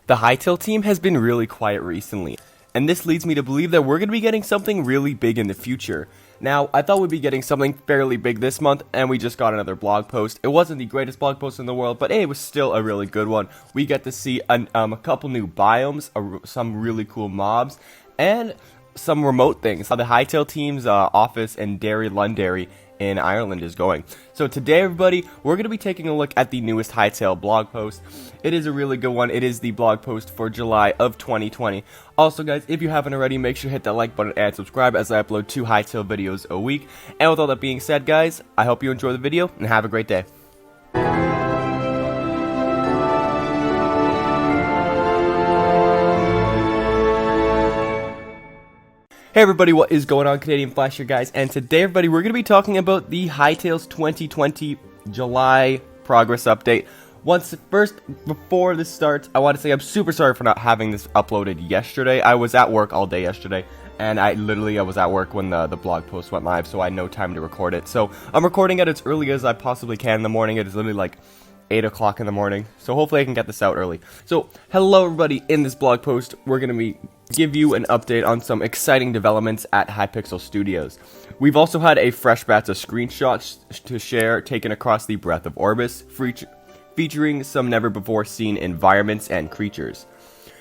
The Hytale team has been really quiet recently, and this leads me to believe that we're going to be getting something really big in the future. Now, I thought we'd be getting something fairly big this month, and we just got another blog post. It wasn't the greatest blog post in the world, but hey, it was still a really good one. We get to see a couple new biomes, some really cool mobs, and some remote things. How the Hytale team's office in Derry Londonderry in Ireland is going. So today, everybody, we're going to be taking a look at the newest Hytale blog post. It is a really good one. It is the blog post for July of 2020. Also, guys, if you haven't already, make sure to hit that like button and subscribe as I upload 2 Hytale videos a week. And with all that being said, guys, I hope you enjoy the video and have a great day. Hey everybody, what is going on? CanadianFlash here, guys, and today, everybody, we're going to be talking about the Hytale's 2020 July progress update. Before this starts, I want to say I'm super sorry for not having this uploaded yesterday. I was at work all day yesterday, and I was at work when the blog post went live, so I had no time to record it. So I'm recording it as early as I possibly can in the morning. It is literally like 8 o'clock in the morning, so hopefully I can get this out early. So, hello everybody. In this blog post, we're going to give you an update on some exciting developments at Hypixel Studios. We've also had a fresh batch of screenshots to share taken across the breadth of Orbis, featuring some never-before-seen environments and creatures.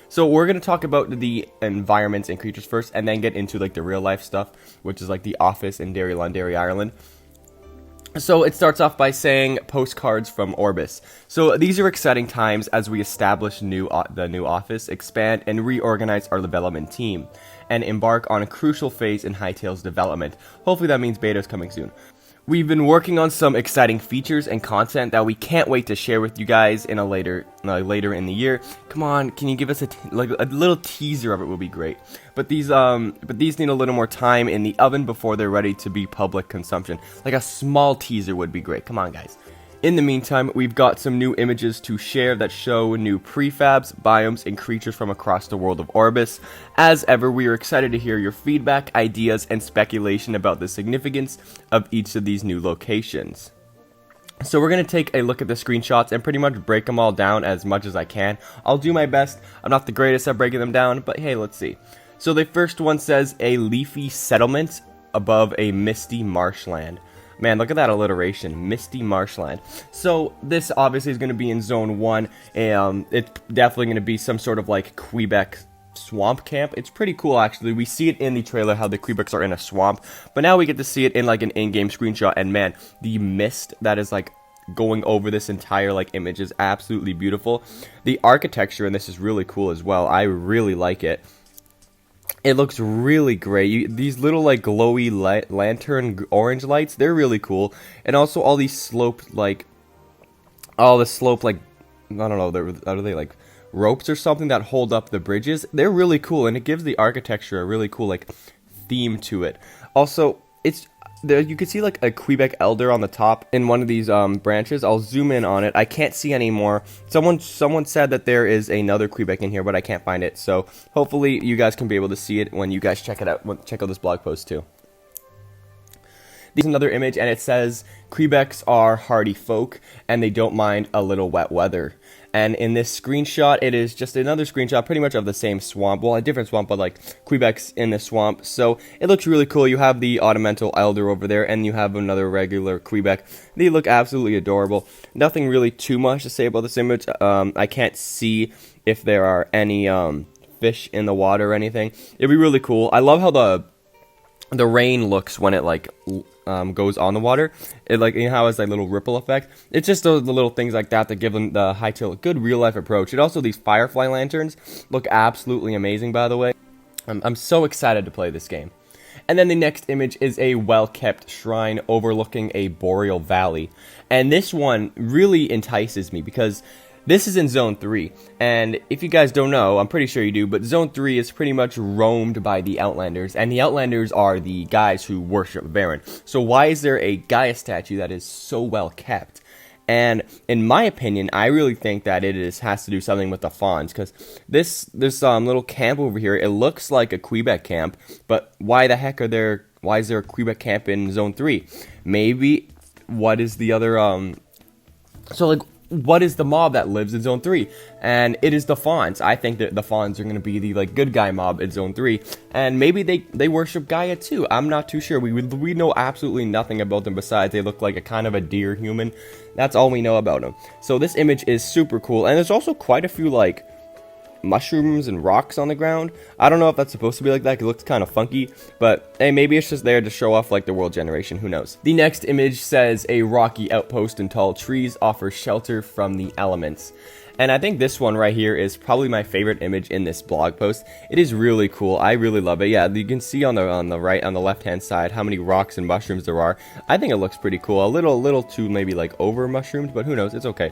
So we're going to talk about the environments and creatures first, and then get into like the real-life stuff, which is like the office in Derry Londonderry Ierland. So it starts off by saying postcards from Orbis. So these are exciting times as we establish the new office, expand and reorganize our development team, and embark on a crucial phase in Hytale's development. Hopefully that means beta is coming soon. We've been working on some exciting features and content that we can't wait to share with you guys in later in the year. Come on, can you give us a little teaser of it? Would be great. But these need a little more time in the oven before they're ready to be public consumption. Like a small teaser would be great. Come on, guys. In the meantime, we've got some new images to share that show new prefabs, biomes, and creatures from across the world of Orbis. As ever, we are excited to hear your feedback, ideas, and speculation about the significance of each of these new locations. So we're going to take a look at the screenshots and pretty much break them all down as much as I can. I'll do my best. I'm not the greatest at breaking them down, but hey, let's see. So the first one says a leafy settlement above a misty marshland. Man, look at that alliteration, misty marshland. So this obviously is going to be in Zone 1, and it's definitely going to be some sort of like Quebec swamp camp. It's pretty cool, actually. We see it in the trailer how the Quebecs are in a swamp, but now we get to see it in like an in-game screenshot, and man, the mist that is like going over this entire like image is absolutely beautiful. The architecture in this is really cool as well. I really like it. It looks really great. These little like glowy lantern orange lights, they're really cool. And also all these sloped like, I don't know, are they like ropes or something that hold up the bridges? They're really cool, and it gives the architecture a really cool like theme to it. Also, it's there, you can see like a Quebec elder on the top in one of these branches. I'll zoom in on it. I can't see anymore. Someone said that there is another Quebec in here, but I can't find it. So hopefully you guys can be able to see it when you guys check it out. Check out this blog post too. This is another image, and it says Quebecs are hardy folk, and they don't mind a little wet weather. And in this screenshot, it is just another screenshot pretty much of the same swamp. Well, a different swamp, but like Quebecs in the swamp. So it looks really cool. You have the ornamental elder over there, and you have another regular Quebec. They look absolutely adorable. Nothing really too much to say about this image. I can't see if there are any fish in the water or anything. It'd be really cool. I love how the rain looks when it like goes on the water. It like, you know how it has like little ripple effect. It's just the little things like that that give them the Hytale a good real life approach. And also these firefly lanterns look absolutely amazing, by the way. I'm so excited to play this game. And then the next image is a well-kept shrine overlooking a boreal valley. And this one really entices me because this is in Zone 3, and if you guys don't know, I'm pretty sure you do, but Zone 3 is pretty much roamed by the Outlanders, and the Outlanders are the guys who worship Varen. So why is there a Gaia statue that is so well kept? And in my opinion, I really think that has to do something with the fawns, because this little camp over here, it looks like a Quebec camp, but why the heck why is there a Quebec camp in Zone 3? Maybe, what is the other, so like, what is the mob that lives in Zone 3? And it is the Fawns. I think that the Fawns are going to be the like good guy mob in Zone 3. And maybe they worship Gaia too. I'm not too sure. We know absolutely nothing about them besides they look like a kind of a deer human. That's all we know about them. So this image is super cool. And there's also quite a few like mushrooms and rocks on the ground. I don't know if that's supposed to be like that, 'cause it looks kind of funky, but hey, maybe it's just there to show off like the world generation, who knows. The next image says a rocky outpost and tall trees offer shelter from the elements. And I think this one right here is probably my favorite image in this blog post. It is really cool. I really love it. Yeah, you can see on the left hand side how many rocks and mushrooms there are. I think it looks pretty cool. A little too maybe like over mushroomed, but who knows? It's okay.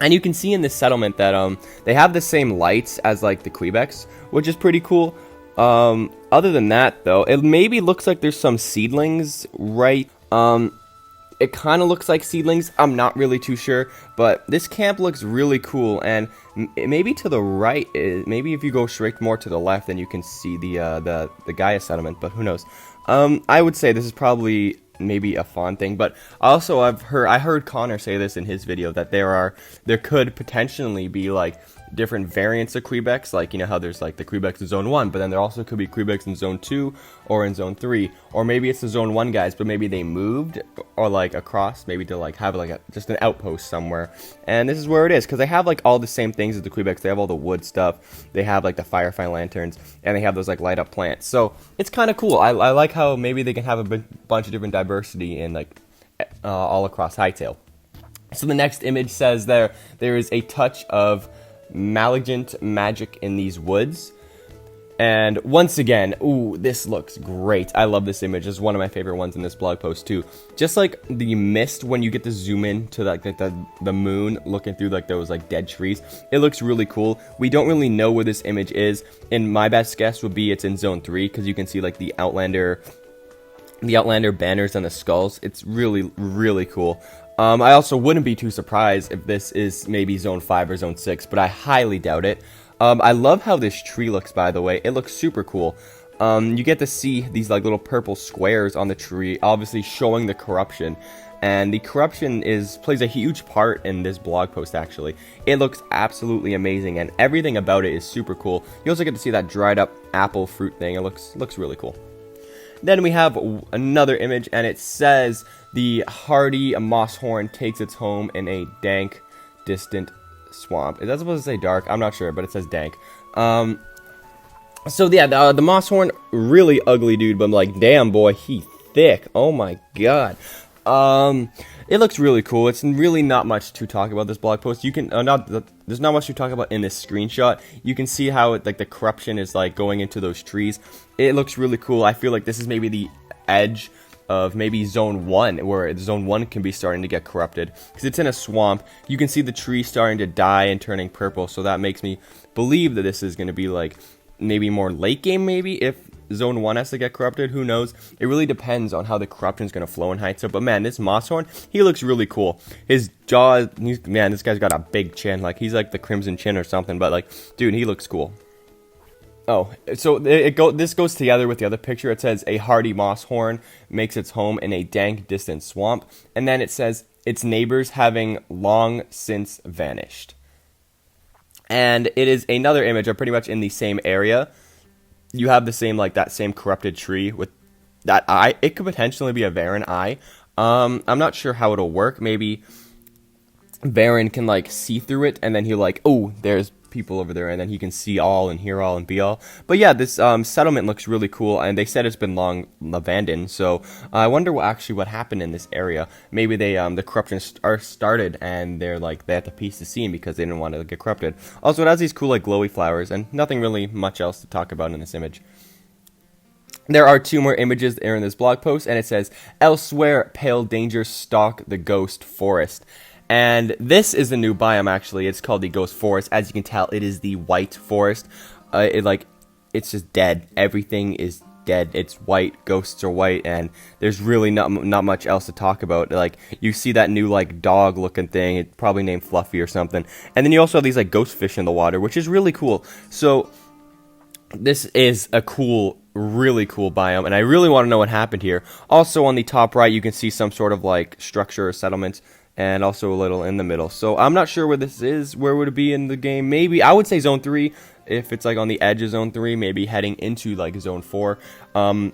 And you can see in this settlement that they have the same lights as like the Quebecs, which is pretty cool. Other than that, though, it maybe looks like there's some seedlings, right? It kind of looks like seedlings. I'm not really too sure, but this camp looks really cool. And maybe to the right, maybe if you go straight more to the left, then you can see the Gaia settlement. But who knows? I would say this is probably maybe a Fawn thing, but also I heard Connor say this in his video that there could potentially be like different variants of Quebecs, like you know how there's like the Quebecs in Zone 1, but then there also could be Quebecs in Zone 2 or in Zone 3, or maybe it's the Zone 1 guys, but maybe they moved or like across, maybe to like have like just an outpost somewhere. And this is where it is, because they have like all the same things as the Quebecs. They have all the wood stuff, they have like the firefly lanterns, and they have those like light up plants. So it's kind of cool. I like how maybe they can have a bunch of different diversity in like all across Hytale. So the next image says there is a touch of malignant magic in these woods. And once again, ooh, this looks great. I love this image. It's one of my favorite ones in this blog post too. Just like the mist when you get to zoom in to like the moon looking through like those like dead trees. It looks really cool. We don't really know where this image is, and my best guess would be it's in Zone 3, because you can see like the Outlander banners and the skulls. It's really, really cool. I also wouldn't be too surprised if this is maybe Zone 5 or Zone 6, but I highly doubt it. I love how this tree looks, by the way. It looks super cool. You get to see these like little purple squares on the tree, obviously showing the corruption. And the corruption plays a huge part in this blog post, actually. It looks absolutely amazing, and everything about it is super cool. You also get to see that dried up apple fruit thing. It looks really cool. Then we have another image, and it says the hardy moss-horn takes its home in a dank, distant swamp. Is that supposed to say dark? I'm not sure, but it says dank. So yeah, the moss-horn, really ugly dude, but I'm like, damn boy, he thick. Oh my god. It looks really cool. It's really not much to talk about this blog post. You can there's not much to talk about in this screenshot. You can see how like the corruption is like going into those trees. It looks really cool. I feel like this is maybe the edge of maybe Zone 1, where Zone 1 can be starting to get corrupted, because it's in a swamp. You can see the tree starting to die and turning purple, so that makes me believe that this is going to be like maybe more late game, maybe if Zone 1 has to get corrupted. Who knows? It really depends on how the corruption is going to flow in Hytale. But man, this Moosehorn, he looks really cool. His jaw, man, this guy's got a big chin. Like, he's like the Crimson Chin or something. But like, dude, he looks cool. Oh, so this goes together with the other picture. It says a hardy moss-horn makes its home in a dank, distant swamp. And then it says its neighbors having long since vanished. And it is another image of pretty much in the same area. You have the same, like, that same corrupted tree with that eye. It could potentially be a Varen eye. I'm not sure how it'll work. Maybe Varen can, like, see through it, and then he'll, like, oh, there's people over there, and then he can see all and hear all and be all. But yeah, this settlement looks really cool, and they said it's been long abandoned, so I wonder what happened in this area. Maybe they the corruption started, and they had to piece the scene because they didn't want to get corrupted. Also, it has these cool like glowy flowers, and nothing really much else to talk about in this image. There are two more images that are in this blog post, and it says, elsewhere, pale dangers stalk the ghost forest. And this is a new biome, actually. It's called the Ghost Forest. As you can tell, it is the white forest. It's just dead. Everything is dead. It's white. Ghosts are white, and there's really not much else to talk about. Like, you see that new like dog-looking thing. It's probably named Fluffy or something. And then you also have these like ghost fish in the water, which is really cool. So this is a really cool biome, and I really want to know what happened here. Also, on the top right, you can see some sort of like structure or settlement and also a little in the middle. So I'm not sure where this is. Where would it be in the game? Maybe I would say zone 3 if it's like on the edge of zone 3, maybe heading into like zone 4. And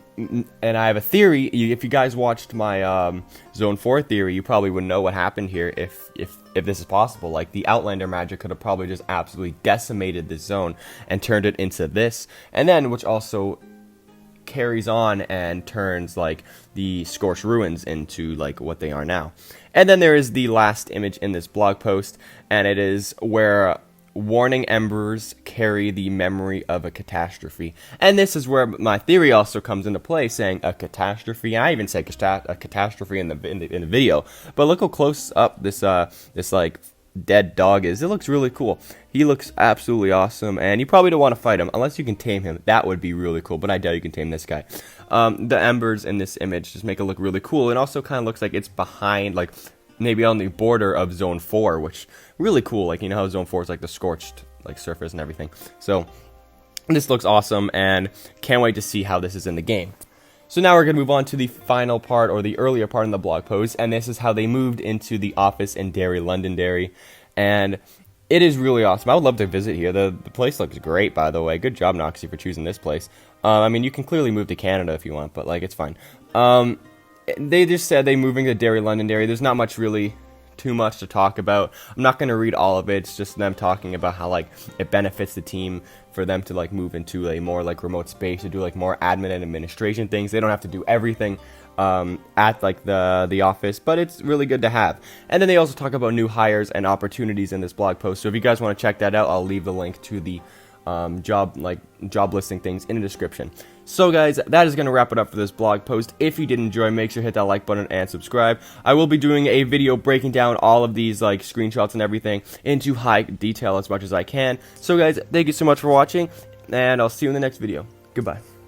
I have a theory. If you guys watched my zone 4 theory, you probably would know what happened here if this is possible. Like, the Outlander magic could have probably just absolutely decimated this zone and turned it into this, and then which also carries on and turns like the Scorched Ruins into like what they are now. And then there is the last image in this blog post, and it is where warning embers carry the memory of a catastrophe. And this is where my theory also comes into play, saying a catastrophe. I even said a catastrophe in the video, but look how close up this like dead dog is. It looks really cool. He looks absolutely awesome, and you probably don't want to fight him unless you can tame him. That would be really cool, but I doubt you can tame this guy. The embers in this image just make it look really cool, and also kind of looks like it's behind, like maybe on the border of zone 4, which really cool. Like, you know how zone 4 is like the scorched like surface and everything. So this looks awesome, and can't wait to see how this is in the game. So now we're going to move on to the final part, or the earlier part in the blog post, and this is how they moved into the office in Derry Londonderry, and it is really awesome. I would love to visit here. The place looks great, by the way. Good job, Noxie, for choosing this place. I mean, you can clearly move to Canada if you want, but like, it's fine. They just said they're moving to Derry Londonderry. There's not much really too much to talk about. I'm not going to read all of it. It's just them talking about how like it benefits the team for them to like move into a more like remote space to do like more admin and administration things. They don't have to do everything at like the office, but it's really good to have. And then they also talk about new hires and opportunities in this blog post. So if you guys want to check that out, I'll leave the link to the job listing things in the description. So guys, that is going to wrap it up for this blog post. If you did enjoy, make sure to hit that like button and subscribe. I will be doing a video breaking down all of these like screenshots and everything into high detail as much as I can. So guys, thank you so much for watching, and I'll see you in the next video. Goodbye.